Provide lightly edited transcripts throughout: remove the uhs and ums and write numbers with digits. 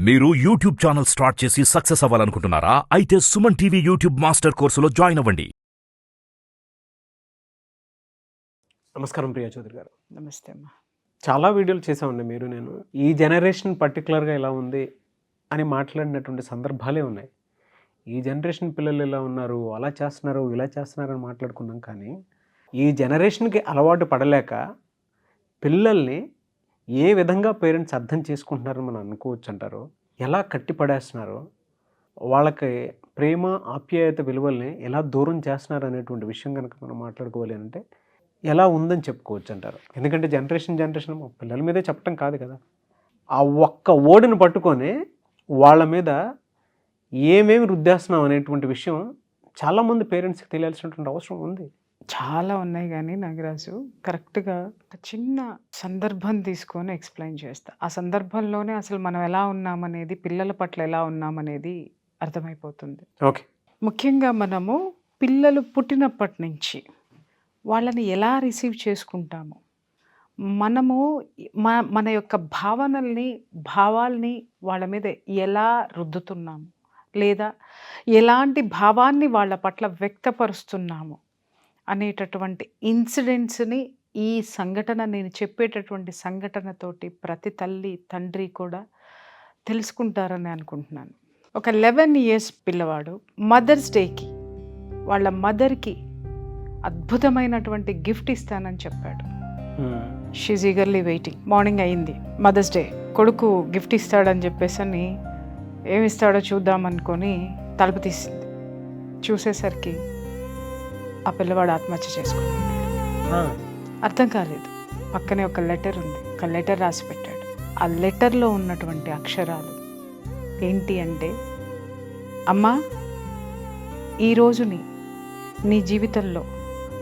మీరు YouTube channel start చేసి success అవ్వాలనుకుంటున్నారా? అయితే సుమన్ టీవీ యూట్యూబ్ మాస్టర్ కోర్సులో జాయిన్ అవ్వండి. నమస్కారం ప్రియా చౌదరి గారు. నమస్తే అమ్మా. చాలా వీడియోలు చేసామండి మీరు నేను. ఈ జనరేషన్ పర్టికులర్గా ఎలా ఉంది అని మాట్లాడినటువంటి సందర్భాలే ఉన్నాయి. ఈ జనరేషన్ పిల్లలు ఎలా ఉన్నారు, అలా చేస్తున్నారు, ఇలా చేస్తున్నారు అని మాట్లాడుకున్నాం. కానీ ఈ జనరేషన్కి అలవాటు పడలేక పిల్లల్ని ఏ విధంగా పేరెంట్స్ అర్థం చేసుకుంటున్నారని మనం అనుకోవచ్చు అంటారు, ఎలా కట్టిపడేస్తున్నారో, వాళ్ళకి ప్రేమ ఆప్యాయత విలువల్ని ఎలా దూరం చేస్తున్నారు అనేటువంటి విషయం కనుక మనం మాట్లాడుకోవాలి అంటే ఎలా ఉందని చెప్పుకోవచ్చు అంటారు. ఎందుకంటే జనరేషన్ పిల్లల మీదే చెప్పటం కాదు కదా, ఆ ఒక్క ఓడిని పట్టుకొని వాళ్ళ మీద ఏమేమి రుద్దేస్తున్నాం అనేటువంటి విషయం చాలామంది పేరెంట్స్కి తెలియాల్సినటువంటి అవసరం ఉంది. చాలా ఉన్నాయి కానీ నాగరాజు కరెక్ట్గా ఒక చిన్న సందర్భం తీసుకొని ఎక్స్ప్లెయిన్ చేస్తా. ఆ సందర్భంలోనే అసలు మనం ఎలా ఉన్నామనేది, పిల్లల పట్ల ఎలా ఉన్నామనేది అర్థమైపోతుంది. ఓకే. ముఖ్యంగా మనము పిల్లలు పుట్టినప్పటి నుంచి వాళ్ళని ఎలా రిసీవ్ చేసుకుంటాము, మనము మన యొక్క భావాల్ని వాళ్ళ మీద ఎలా రుద్దుతున్నాము, లేదా ఎలాంటి భావాన్ని వాళ్ళ పట్ల వ్యక్తపరుస్తున్నాము అనేటటువంటి ఇన్సిడెంట్స్ని ఈ సంఘటన, నేను చెప్పేటటువంటి సంఘటనతోటి ప్రతి తల్లి తండ్రి కూడా తెలుసుకుంటారని అనుకుంటున్నాను. ఒక 11 years పిల్లవాడు మదర్స్ డేకి వాళ్ళ మదర్కి అద్భుతమైనటువంటి గిఫ్ట్ ఇస్తానని చెప్పాడు. She's eagerly waiting. మార్నింగ్ అయింది, మదర్స్ డే, కొడుకు గిఫ్ట్ ఇస్తాడని చెప్పేసి అని ఏమిస్తాడో చూద్దామనుకొని తలుపు తీసింది. చూసేసరికి ఆ పిల్లవాడు ఆత్మహత్య చేసుకున్నాడు. అర్థం కాలేదు. పక్కనే ఒక లెటర్ ఉంది, ఒక లెటర్ రాసి పెట్టాడు. ఆ లెటర్లో ఉన్నటువంటి అక్షరాలు ఏంటి అంటే, అమ్మా, ఈ రోజుని నీ జీవితంలో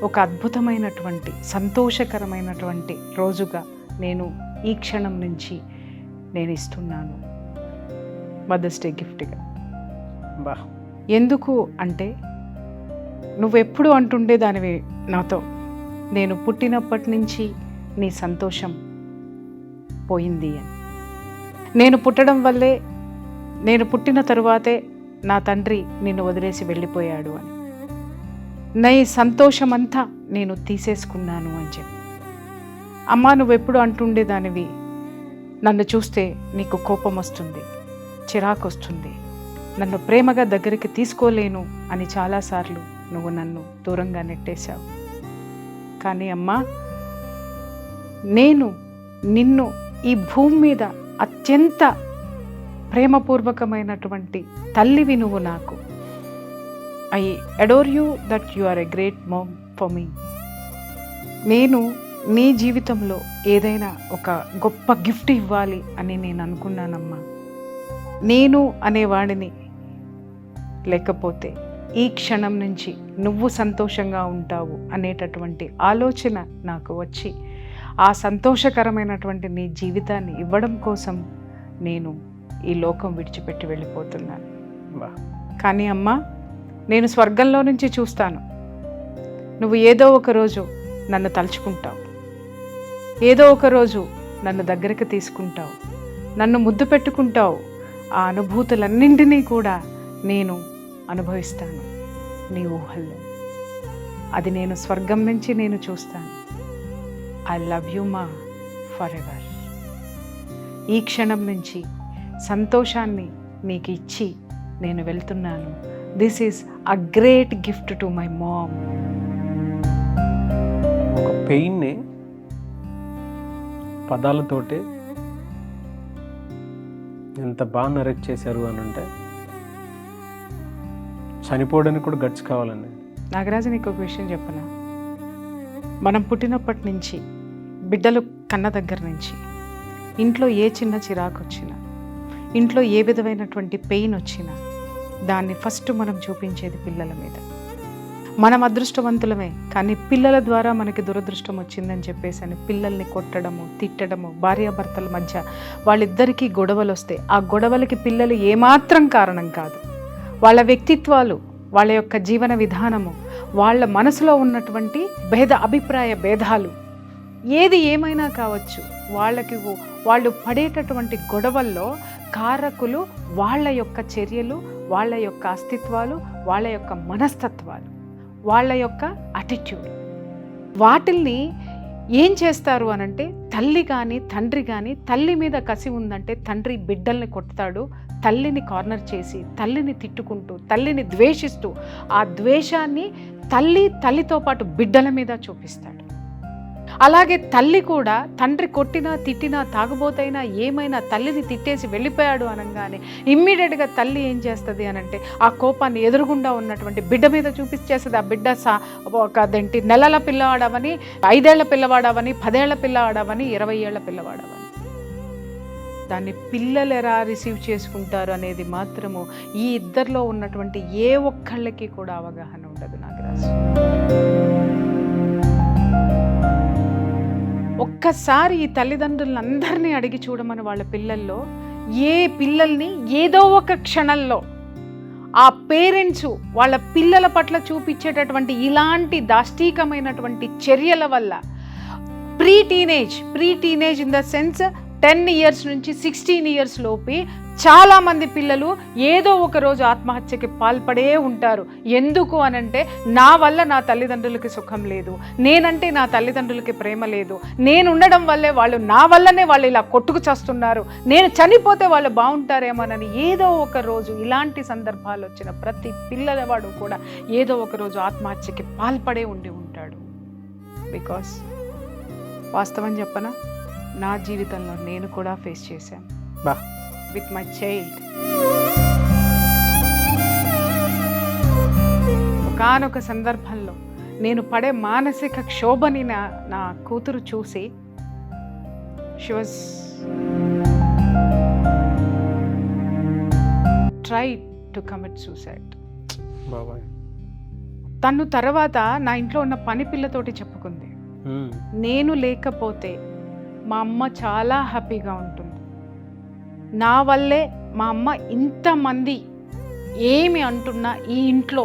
ఒక అద్భుతమైనటువంటి సంతోషకరమైనటువంటి రోజుగా నేను ఈ క్షణం నుంచి నేను ఇస్తున్నాను మదర్స్ డే గిఫ్ట్గా. బా, ఎందుకు అంటే, నువ్వెప్పుడు అంటుండే దానివి నాతో, నేను పుట్టినప్పటి నుంచి నీ సంతోషం పోయింది అని. నేను పుట్టడం వల్లే, నేను పుట్టిన తరువాతే నా తండ్రి నిన్ను వదిలేసి వెళ్ళిపోయాడు అని, నీ సంతోషమంతా నేను తీసేసుకున్నాను అని చెప్పి. అమ్మా, నువ్వెప్పుడు అంటుండే దానివి, నన్ను చూస్తే నీకు కోపం వస్తుంది, చిరాకు వస్తుంది, నన్ను ప్రేమగా దగ్గరికి తీసుకోలేను అని చాలాసార్లు నువ్వు నన్ను దూరంగా నెట్టేశావు. కానీ అమ్మా, నేను నిన్ను ఈ భూమి మీద అత్యంత ప్రేమపూర్వకమైనటువంటి తల్లివి నువ్వు నాకు. I adore you that you are a great mom for me. నేను నీ జీవితంలో ఏదైనా ఒక గొప్ప గిఫ్ట్ ఇవ్వాలి అని నేను అనుకున్నానమ్మా. నేను అనేవాడిని లేకపోతే ఈ క్షణం నుంచి నువ్వు సంతోషంగా ఉంటావు అనేటటువంటి ఆలోచన నాకు వచ్చి, ఆ సంతోషకరమైనటువంటి నీ జీవితాన్ని ఇవ్వడం కోసం నేను ఈ లోకం విడిచిపెట్టి వెళ్ళిపోతున్నాను. కానీ అమ్మా, నేను స్వర్గంలో నుంచి చూస్తాను, నువ్వు ఏదో ఒక రోజు నన్ను తలుచుకుంటావు, ఏదో ఒక రోజు నన్ను దగ్గరికి తీసుకుంటావు, నన్ను ముద్దు పెట్టుకుంటావు. ఆ అనుభూతులన్నింటినీ కూడా నేను అనుభవిస్తాను నీ ఊహల్లో. అది నేను స్వర్గం నుంచి నేను చూస్తాను. ఐ లవ్ యూ మా ఫర్ ఎవర్. ఈ క్షణం నుంచి సంతోషాన్ని నీకు ఇచ్చి నేను వెళ్తున్నాను. This is a great gift to my mom. ఒక పెయిన్ని పదాలతోటి ఎంత బాగా నరేట్ చేశారు అని అంటే, చనిపోవడానికి కూడా గట్స్ కావాలండి. నాగరాజు, నీకు ఒక విషయం చెప్పనా, మనం పుట్టినప్పటి నుంచి, బిడ్డలు కన్న దగ్గర నుంచి, ఇంట్లో ఏ చిన్న చిరాకు వచ్చినా, ఇంట్లో ఏ విధమైనటువంటి పెయిన్ వచ్చినా, దాన్ని ఫస్ట్ మనం చూపించేది పిల్లల మీద. మనం అదృష్టవంతులమే, కానీ పిల్లల ద్వారా మనకి దురదృష్టం వచ్చిందని చెప్పేసి అని పిల్లల్ని కొట్టడము, తిట్టడము, భార్యాభర్తల మధ్య వాళ్ళిద్దరికీ గొడవలు వస్తే ఆ గొడవలకి పిల్లలు ఏమాత్రం కారణం కాదు. వాళ్ళ వ్యక్తిత్వాలు, వాళ్ళ యొక్క జీవన విధానము, వాళ్ళ మనసులో ఉన్నటువంటి అభిప్రాయ భేదాలు, ఏది ఏమైనా కావచ్చు, వాళ్ళు పడేటటువంటి గొడవల్లో కారకులు వాళ్ళ యొక్క చర్యలు, వాళ్ళ యొక్క అస్తిత్వాలు, వాళ్ళ యొక్క మనస్తత్వాలు, వాళ్ళ యొక్క అటిట్యూడ్. వాటిల్ని ఏం చేస్తారు అనంటే తల్లి కానీ తండ్రి కానీ, తల్లి మీద కసి ఉందంటే తండ్రి బిడ్డల్ని కొడతాడు, తల్లిని కార్నర్ చేసి తల్లిని తిట్టుకుంటూ తల్లిని ద్వేషిస్తూ ఆ ద్వేషాన్ని తల్లితో పాటు బిడ్డల మీద చూపిస్తాడు. అలాగే తల్లి కూడా తండ్రి కొట్టినా తిట్టినా తాగుబోతైనా ఏమైనా తల్లిని తిట్టేసి వెళ్ళిపోయాడు అనగానే ఇమ్మీడియట్గా తల్లి ఏం చేస్తుంది అనంటే ఆ కోపాన్ని ఎదురుగుండా ఉన్నటువంటి బిడ్డ మీద చూపించేస్తుంది. ఆ బిడ్డ అదేంటి నెలల పిల్లవాడవని, 5 ఏళ్ల పిల్లవాడవని, 10 ఏళ్ల పిల్లవాడవని, 20 ఏళ్ల పిల్లవాడవని. దాన్ని పిల్లలు ఎలా రిసీవ్ చేసుకుంటారు అనేది మాత్రము ఈ ఇద్దరిలో ఉన్నటువంటి ఏ ఒక్కళ్ళకి కూడా అవగాహన ఉండదు నాగరాజు. ఒక్కసారి ఈ తల్లిదండ్రులందరినీ అడిగి చూడమని వాళ్ళ పిల్లల్లో పిల్లల్ని ఏదో ఒక క్షణంలో ఆ పేరెంట్స్ వాళ్ళ పిల్లల పట్ల చూపించేటటువంటి ఇలాంటి దాష్టీకమైనటువంటి చర్యల వల్ల pre teenage in the sense 10 years నుంచి 16 years లోపే చాలామంది పిల్లలు ఏదో ఒక రోజు ఆత్మహత్యకి పాల్పడే ఉంటారు. ఎందుకు అనంటే నా వల్ల నా తల్లిదండ్రులకి సుఖం లేదు, నేనంటే నా తల్లిదండ్రులకి ప్రేమ లేదు, నేను ఉండడం వల్లే నా వల్లనే వాళ్ళు ఇలా కొట్టుకు చేస్తున్నారు, నేను చనిపోతే వాళ్ళు బాగుంటారేమోనని ఏదో ఒక రోజు ఇలాంటి సందర్భాలు వచ్చిన ప్రతి పిల్లవాడు కూడా ఏదో ఒక రోజు ఆత్మహత్యకి పాల్పడే ఉంటాడు. బికాస్ వాస్తవం చెప్పనా, నా జీవితంలో నేను కూడా ఫేస్ చేశాను విత్ మై చైల్డ్. ఒకానొక సందర్భంలో నేను పడే మానసిక క్షోభని నా కూతురు చూసి she was try to commit suicide. తను తర్వాత నా ఇంట్లో ఉన్న పని పిల్లతోటి చెప్పుకుంది, నేను లేకపోతే మా అమ్మ చాలా హ్యాపీగా ఉంటుంది, నా వల్లే మా అమ్మ ఇంతమంది ఏమి అంటున్నా ఈ ఇంట్లో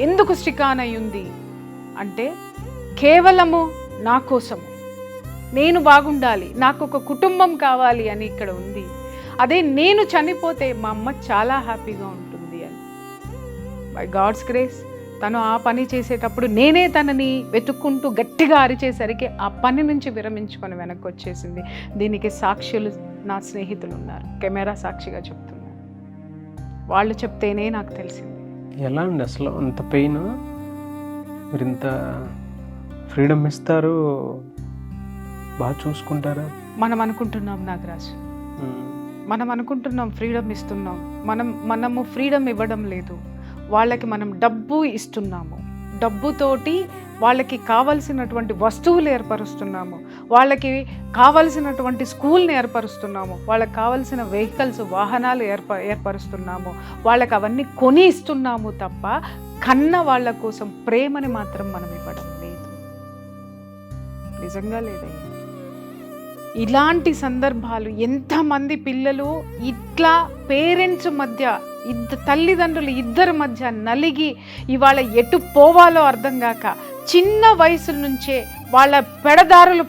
ఎందుకు స్టికాన్ అయ్యింది అంటే కేవలము నా కోసము, నేను బాగుండాలి, నాకు ఒక కుటుంబం కావాలి అని ఇక్కడ ఉంది. అదే నేను చనిపోతే మా అమ్మ చాలా హ్యాపీగా ఉంటుంది అని. బై గాడ్స్ గ్రేస్ తను ఆ పని చేసేటప్పుడు నేనే తనని వెతుక్కుంటూ గట్టిగా అరిచేసరికి ఆ పని నుంచి విరమించుకొని వెనక్కి వచ్చేసింది. దీనికి సాక్షులు నా స్నేహితులు ఉన్నారు, కెమెరా సాక్షిగా చెప్తున్నారు, వాళ్ళు చెప్తేనే నాకు తెలిసింది. ఎలా అండి అసలు అంత పెయిన్? మీరు ఇంత ఫ్రీడమ్ ఇస్తారు, బాగా చూసుకుంటారా? మనం అనుకుంటున్నాం నాగరాజు, మనం అనుకుంటున్నాం ఫ్రీడమ్ ఇస్తున్నాం, మనము ఫ్రీడమ్ ఇవ్వడం లేదు. వాళ్ళకి మనం డబ్బు ఇస్తున్నాము, డబ్బుతోటి వాళ్ళకి కావలసినటువంటి వస్తువులు ఏర్పరుస్తున్నాము, వాళ్ళకి కావలసినటువంటి స్కూల్ని ఏర్పరుస్తున్నాము, వాళ్ళకి కావలసిన వెహికల్స్ వాహనాలు ఏర్పరుస్తున్నాము, వాళ్ళకి అవన్నీ కొని ఇస్తున్నాము తప్ప కన్న వాళ్ళ కోసం ప్రేమని మాత్రం మనం ఇవ్వడం లేదు. నిజంగా లేదయ్యా. ఇలాంటి సందర్భాలు ఎంతమంది పిల్లలు ఇట్లా పేరెంట్స్ మధ్య తల్లిదండ్రులు ఇద్దరి మధ్య నలిగి ఇవాళ ఎటు పోవాలో అర్థం కాక చిన్న వయసు నుంచే వాళ్ళ పెడదారులు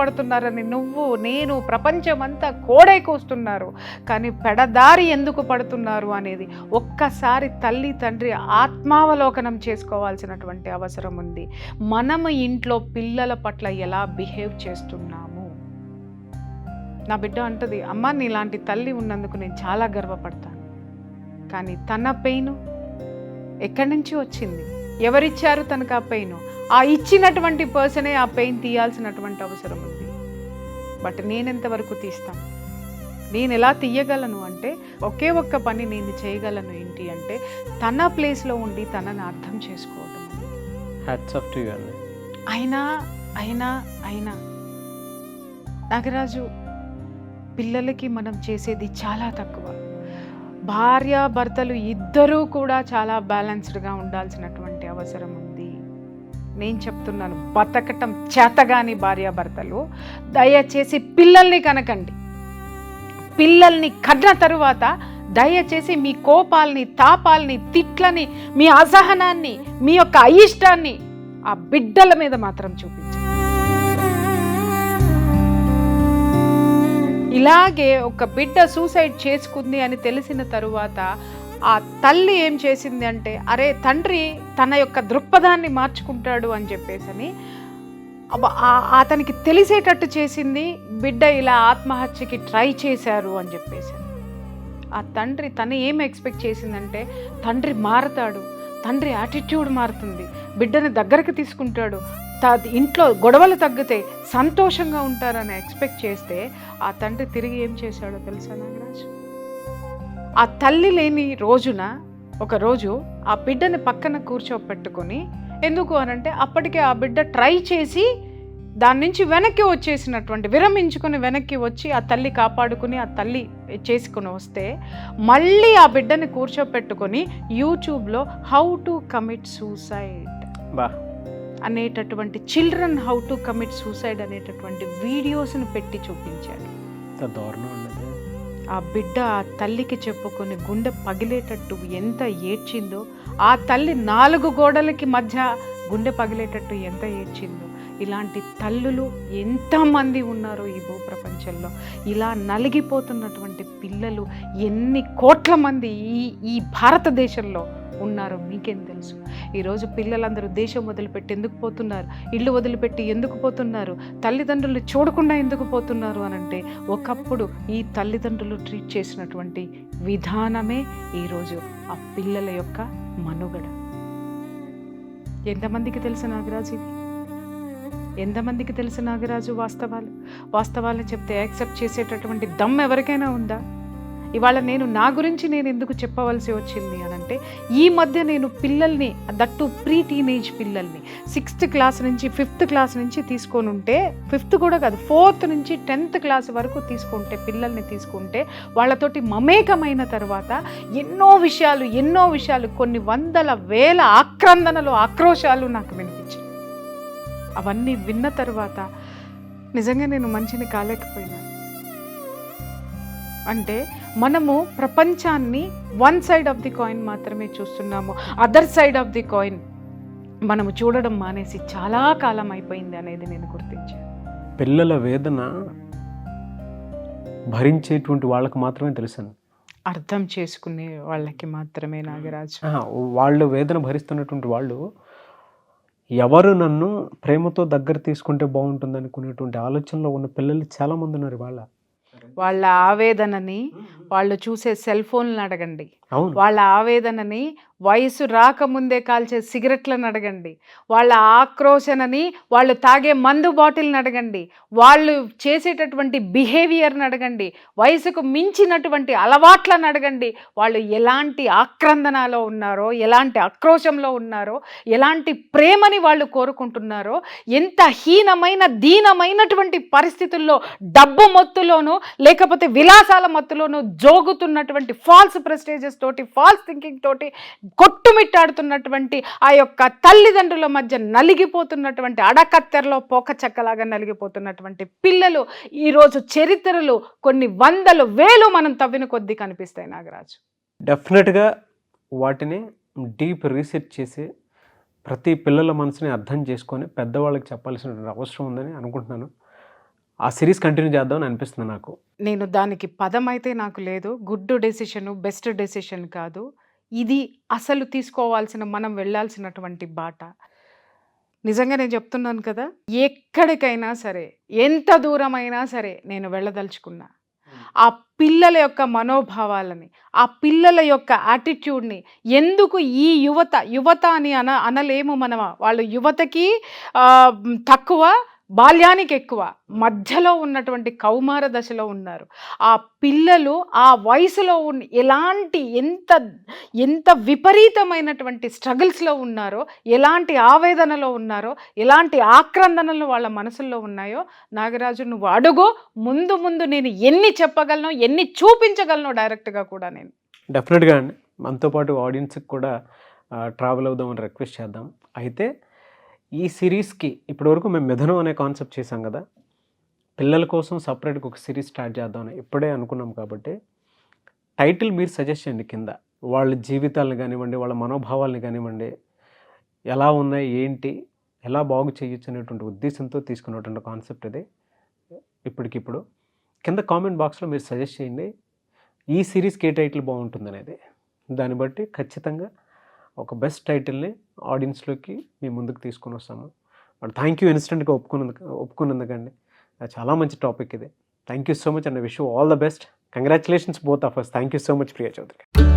పడుతున్నారని నువ్వు నేను ప్రపంచమంతా కోడై కూస్తున్నారు. కానీ పెడదారి ఎందుకు పడుతున్నారు అనేది ఒక్కసారి తల్లి తండ్రి ఆత్మావలోకనం చేసుకోవాల్సినటువంటి అవసరం ఉంది. మనము ఇంట్లో పిల్లల పట్ల ఎలా బిహేవ్ చేస్తున్నాము. నా బిడ్డ అంటది, అమ్మ నీలాంటి తల్లి ఉన్నందుకు నేను చాలా గర్వపడతాను. కానీ తన పెయిన్ ఎక్కడి నుంచి వచ్చింది? ఎవరిచ్చారు తనకు ఆ పెయిన్? ఆ ఇచ్చినటువంటి పర్సనే ఆ పెయిన్ తీయాల్సినటువంటి అవసరం ఉంది. బట్ నేనెంతవరకు తీస్తాను? నేను ఎలా తీయగలను అంటే ఒకే ఒక్క పని నేను చేయగలను ఏంటి అంటే తన ప్లేస్లో ఉండి తనని అర్థం చేసుకోవటం. హ్యాట్స్ ఆఫ్ టు యు అండి. అయినా నాగరాజు, పిల్లలకి మనం చేసేది చాలా తక్కువ. భార్యాభర్తలు ఇద్దరూ కూడా చాలా బ్యాలెన్స్డ్గా ఉండాల్సినటువంటి అవసరం ఉంది. నేను చెప్తున్నాను, బతకటం చేతగాని భార్యాభర్తలు దయచేసి పిల్లల్ని కనకండి. పిల్లల్ని కన్న తరువాత దయచేసి మీ కోపాల్ని, తాపాల్ని, తిట్లని, మీ అసహనాన్ని, మీ యొక్క అయిష్టాన్ని ఆ బిడ్డల మీద మాత్రం చూపించండి. ఇలాగే ఒక బిడ్డ సూసైడ్ చేసుకుంది అని తెలిసిన తరువాత ఆ తల్లి ఏం చేసింది అంటే, అరే తండ్రి తన యొక్క దృక్పథాన్ని మార్చుకుంటాడు అని చెప్పేసి అతనికి తెలిసేటట్టు చేసింది, బిడ్డ ఇలా ఆత్మహత్యకి ట్రై చేశారు అని చెప్పేసి. ఆ తండ్రి తను ఏం ఎక్స్పెక్ట్ చేసిందంటే, తండ్రి మారతాడు, తండ్రి యాటిట్యూడ్ మారుతుంది, బిడ్డని దగ్గరకు తీసుకుంటాడు, ఇంట్లో గొడవలు తగ్గితే సంతోషంగా ఉంటారని ఎక్స్పెక్ట్ చేస్తే ఆ తండ్రి తిరిగి ఏం చేశాడో తెలుసా నాగరాజు? ఆ తల్లి లేని రోజున ఒకరోజు ఆ బిడ్డని పక్కన కూర్చోపెట్టుకొని, ఎందుకు అనంటే అప్పటికే ఆ బిడ్డ ట్రై చేసి దాని నుంచి వెనక్కి వచ్చేసినటువంటి, విరమించుకొని వెనక్కి వచ్చి ఆ తల్లి కాపాడుకుని ఆ తల్లి చేసుకుని వస్తే మళ్ళీ ఆ బిడ్డని కూర్చోపెట్టుకొని యూట్యూబ్లో హౌ టు కమిట్ సూసైడ్ అనేటటువంటి children how to commit suicide అనేటటువంటి వీడియోస్ని పెట్టి చూపించాడు. ఆ బిడ్డ ఆ తల్లికి చెప్పుకొని గుండె పగిలేటట్టు ఎంత ఏడ్చిందో, ఆ తల్లి 4 గోడలకి మధ్య గుండె పగిలేటట్టు ఎంత ఏడ్చిందో. ఇలాంటి తల్లులు ఎంతమంది ఉన్నారో ఈ భూప్రపంచంలో. ఇలా నలిగిపోతున్నటువంటి పిల్లలు ఎన్ని కోట్ల మంది ఈ భారతదేశంలో ఉన్నారో మీకేం తెలుసు? ఈరోజు పిల్లలందరూ దేశం వదిలిపెట్టి ఎందుకు పోతున్నారు, ఇల్లు వదిలిపెట్టి ఎందుకు పోతున్నారు, తల్లిదండ్రులు చూడకుండా ఎందుకు పోతున్నారు అనంటే, ఒకప్పుడు ఈ తల్లిదండ్రులు ట్రీట్ చేసినటువంటి విధానమే ఈరోజు ఆ పిల్లల యొక్క మనుగడ. ఎంతమందికి తెలుసు నాగరాజు ఇది? ఎంతమందికి తెలుసు నాగరాజు వాస్తవాలు చెప్తే యాక్సెప్ట్ చేసేటటువంటి దమ్ ఎవరికైనా ఉందా? ఇవాళ నా గురించి నేను ఎందుకు చెప్పవలసి వచ్చింది అనంటే, ఈ మధ్య నేను పిల్లల్ని, దట్టు ప్రీ టీనేజ్ పిల్లల్ని 6th క్లాస్ నుంచి 5th క్లాస్ నుంచి తీసుకొని ఉంటే, 5th కూడా కాదు 4th నుంచి 10th క్లాస్ వరకు పిల్లల్ని తీసుకుంటే వాళ్ళతోటి మమేకమైన తర్వాత ఎన్నో విషయాలు కొన్ని వందల వేల ఆక్రందనలు, ఆక్రోశాలు నాకు వినిపించాయి. అవన్నీ విన్న తర్వాత నిజంగా నేను మంచిని కాలేకపోయినా. అంటే మనము ప్రపంచాన్ని one side of the coin మాత్రమే చూస్తున్నాము, other side of the coin మనము చూడడం మానేసి చాలా కాలం అయిపోయింది అనేది నేను గుర్తించాను. పిల్లల వేదన భరించేటువంటి వాళ్ళకి మాత్రమే తెలుసు, అర్థం చేసుకునే వాళ్ళకి మాత్రమే నాగరాజు. వాళ్ళు వేదన భరిస్తున్నటువంటి వాళ్ళు ఎవరు నన్ను ప్రేమతో దగ్గర తీసుకుంటే బాగుంటుంది అనుకునేటువంటి ఆలోచనలో ఉన్న పిల్లలు చాలామంది ఉన్నారు. వాళ్ళ ఆవేదనని వాళ్ళు చూసే సెల్ ఫోన్లను అడగండి, వాళ్ళ ఆవేదనని వయసు రాకముందే కాల్చే సిగరెట్లను అడగండి, వాళ్ళ ఆక్రోశనని వాళ్ళు తాగే మందు బాటిల్ని అడగండి, వాళ్ళు చేసేటటువంటి బిహేవియర్ని అడగండి, వయసుకు మించినటువంటి అలవాట్లను అడగండి. వాళ్ళు ఎలాంటి ఆక్రందనలో ఉన్నారో, ఎలాంటి ఆక్రోశంలో ఉన్నారో, ఎలాంటి ప్రేమని వాళ్ళు కోరుకుంటున్నారో, ఎంత దీనమైనటువంటి పరిస్థితుల్లో డబ్బు మత్తులోనూ లేకపోతే విలాసాల మత్తులోనూ జోగుతున్నటువంటి ఫాల్స్ ప్రెస్టేజెస్ తోటి, ఫాల్స్ థింకింగ్ తోటి కొట్టుమిట్టాడుతున్నటువంటి ఆ యొక్క తల్లిదండ్రుల మధ్య నలిగిపోతున్నటువంటి, అడకత్తెరలో పోకచక్కలాగా నలిగిపోతున్నటువంటి పిల్లలు ఈరోజు చరిత్రలు కొన్ని వందలు వేలు మనం తవ్విన కొద్దీ కనిపిస్తాయి నాగరాజు. డెఫినెట్గా వాటిని డీప్ రీసెర్చ్ చేసి ప్రతి పిల్లల మనసుని అర్థం చేసుకొని పెద్దవాళ్ళకి చెప్పాల్సిన అవసరం ఉందని అనుకుంటున్నాను. ఆ సిరీస్ కంటిన్యూ చేద్దామని అనిపిస్తుంది నాకు. నేను దానికి పదం అయితే నాకు లేదు. గుడ్ డెసిషన్, బెస్ట్ డెసిషన్ కాదు, ఇది అసలు తీసుకోవాల్సిన, మనం వెళ్ళాల్సినటువంటి బాట. నిజంగా నేను చెప్తున్నాను కదా, ఎక్కడికైనా సరే, ఎంత దూరమైనా సరే నేను వెళ్ళదలుచుకున్నా, ఆ పిల్లల యొక్క మనోభావాలని, ఆ పిల్లల యొక్క యాటిట్యూడ్ని, ఎందుకు ఈ యువత అని అనలేము మనం. వాళ్ళు యువతకి తక్కువ, బాల్యానికి ఎక్కువ, మధ్యలో ఉన్నటువంటి కౌమార దశలో ఉన్నారు. ఆ పిల్లలు ఆ వయసులో ఎంత విపరీతమైనటువంటి స్ట్రగుల్స్లో ఉన్నారో, ఎలాంటి ఆవేదనలో ఉన్నారో, ఎలాంటి ఆక్రందనలు వాళ్ళ మనసుల్లో ఉన్నాయో నాగరాజు నువ్వు అడుగు. ముందు నేను ఎన్ని చెప్పగలను, ఎన్ని చూపించగలను డైరెక్ట్గా కూడా నేను. డెఫినెట్గా అండి, మనతో పాటు ఆడియన్స్కి కూడా ట్రావెల్ అవుదామని రిక్వెస్ట్ చేద్దాం. అయితే ఈ సిరీస్కి ఇప్పటివరకు మేము మిథునం అనే కాన్సెప్ట్ చేసాం కదా, పిల్లల కోసం సపరేట్గా ఒక సిరీస్ స్టార్ట్ చేద్దామని ఇప్పుడే అనుకున్నాం. కాబట్టి టైటిల్ మీరు సజెస్ట్ చేయండి కింద. వాళ్ళ జీవితాలను కానివ్వండి, వాళ్ళ మనోభావాలని కానివ్వండి, ఎలా ఉన్నాయి, ఏంటి, ఎలా బాగు చేయొచ్చు అనేటువంటి ఉద్దేశంతో తీసుకున్నటువంటి కాన్సెప్ట్ ఇది. ఇప్పటికిప్పుడు కింద కామెంట్ బాక్స్లో మీరు సజెస్ట్ చేయండి ఈ సిరీస్కి ఏ టైటిల్ బాగుంటుంది అనేది. దాన్ని బట్టి ఖచ్చితంగా ఒక బెస్ట్ టైటిల్ని ఆడియన్స్లోకి మీ ముందుకు తీసుకొని వస్తాము. బట్ థ్యాంక్ యూ ఇన్స్టెంట్గా ఒప్పుకున్నందుకండి. చాలా మంచి టాపిక్ ఇది. Thank you so much and wish you all the best. Congratulations both of us. Thank you so much Priya Chowdary.